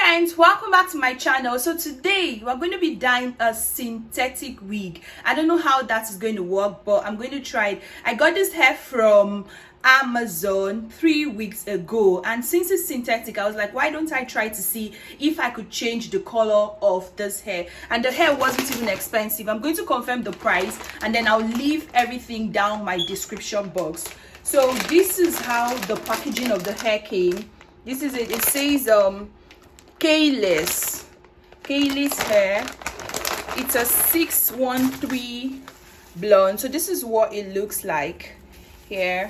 Friends, welcome back to my channel. So today we're going to be dyeing a synthetic wig. I don't know how that is going to work, but I'm going to try it. I got this hair from Amazon 3 weeks ago, and since it's synthetic, I was like, why don't I try to see if I could change the color of this hair? And the hair wasn't even expensive. I'm going to confirm the price, and then I'll leave everything down my description box. So this is how the packaging of the hair came. This is it. It says Keyless hair. It's a 613 blonde. So this is what it looks like here.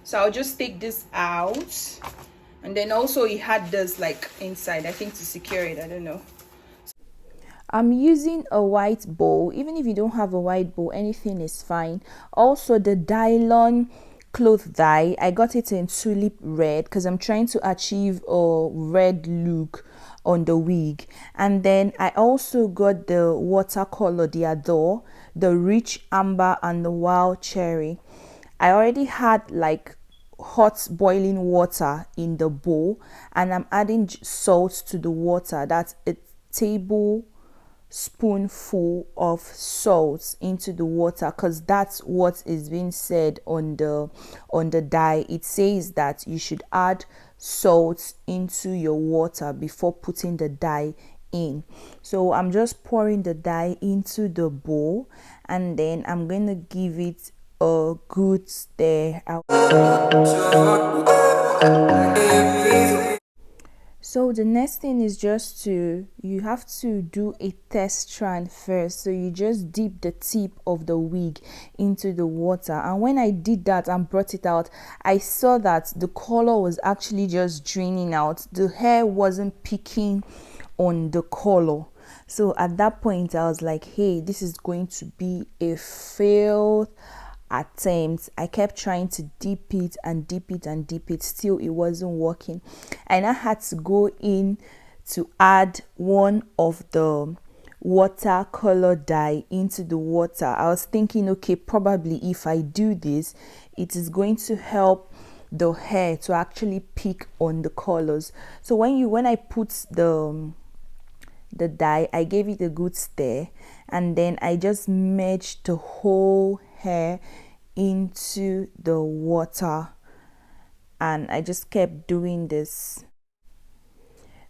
So I'll just take this out, and then also it had this like inside, I think, to secure it. I don't know. I'm using a white bowl. Even if you don't have a white bowl, anything is fine. Also, the Dylon cloth dye, I got it in tulip red because I'm trying to achieve a red look on the wig. And then I also got the watercolor, the Adore, the rich amber, and the wild cherry. I already had like hot boiling water in the bowl, and I'm adding salt to the water. That's a tablespoonful of salt into the water, because that's what is being said on the dye. It says that you should add salt into your water before putting the dye in. So I'm just pouring the dye into the bowl, and then I'm going to give it a good stir out. So the next thing is just you have to do a test strand first. So you just dip the tip of the wig into the water, and when I did that and brought it out, I saw that the color was actually just draining out. The hair wasn't picking on the color. So at that point I was like, hey, this is going to be a failed attempt. I kept trying to dip it and dip it and dip it, still it wasn't working, and I had to go in to add one of the watercolor dye into the water. I was thinking, okay, probably if I do this, it is going to help the hair to actually pick on the colors. So when I put the dye, I gave it a good stir, and then I just merged the whole hair into the water, and I just kept doing this.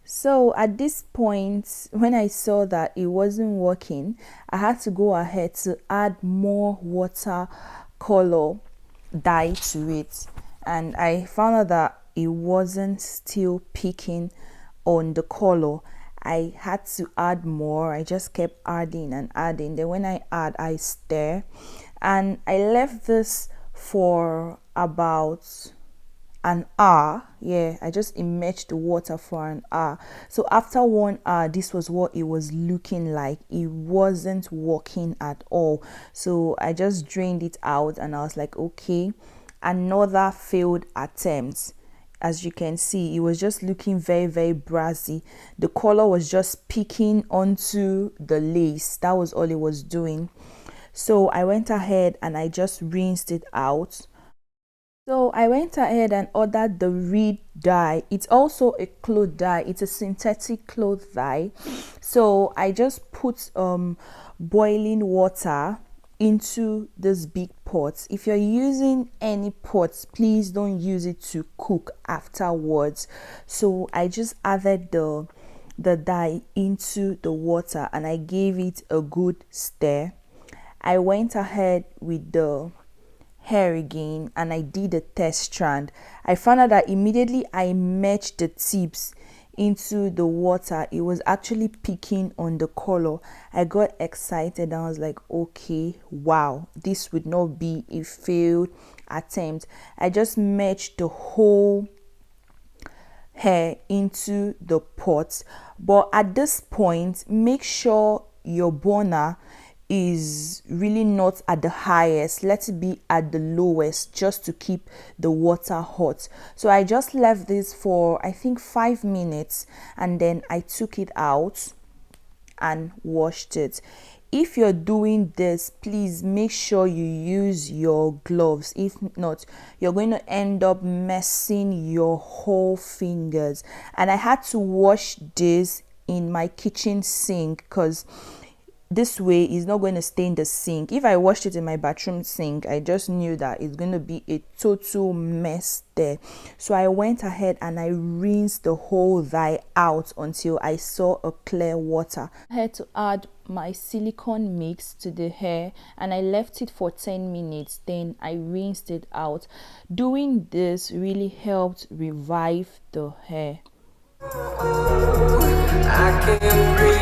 So at this point, when I saw that it wasn't working, I had to go ahead to add more watercolor dye to it, and I found out that it wasn't still picking on the color. I had to add more. I just kept adding and adding. Then when I add, I stir, and I left this for about an hour. Yeah, I just immersed the water for an hour. So after 1 hour, this was what it was looking like. It wasn't working at all. So I just drained it out, and I was like, okay, another failed attempt. As you can see, it was just looking very, very brassy. The color was just picking onto the lace. That was all it was doing. So I went ahead and I just rinsed it out. So I went ahead and ordered the Reed dye. It's also a cloth dye. It's a synthetic cloth dye. So I just put boiling water into this big pot. If you're using any pots, please don't use it to cook afterwards. So I just added the dye into the water, and I gave it a good stir. I went ahead with the hair again, and I did a test strand. I found out that immediately I merged the tips into the water, it was actually picking on the color. I got excited and I was like, okay, wow, this would not be a failed attempt. I just merged the whole hair into the pot, but at this point, make sure your burner is really not at the highest. Let it be at the lowest, just to keep the water hot. So I just left this for I think 5 minutes, and then I took it out and washed it. if you're doing this, please make sure you use your gloves. If not, you're going to end up messing your whole fingers. And I had to wash this in my kitchen sink because this way it's not going to stain the sink. If I washed it in my bathroom sink, I just knew that it's going to be a total mess there. So I went ahead and I rinsed the whole dye out until I saw a clear water. I had to add my silicone mix to the hair and I left it for 10 minutes, then I rinsed it out. Doing this really helped revive the hair. I can't breathe.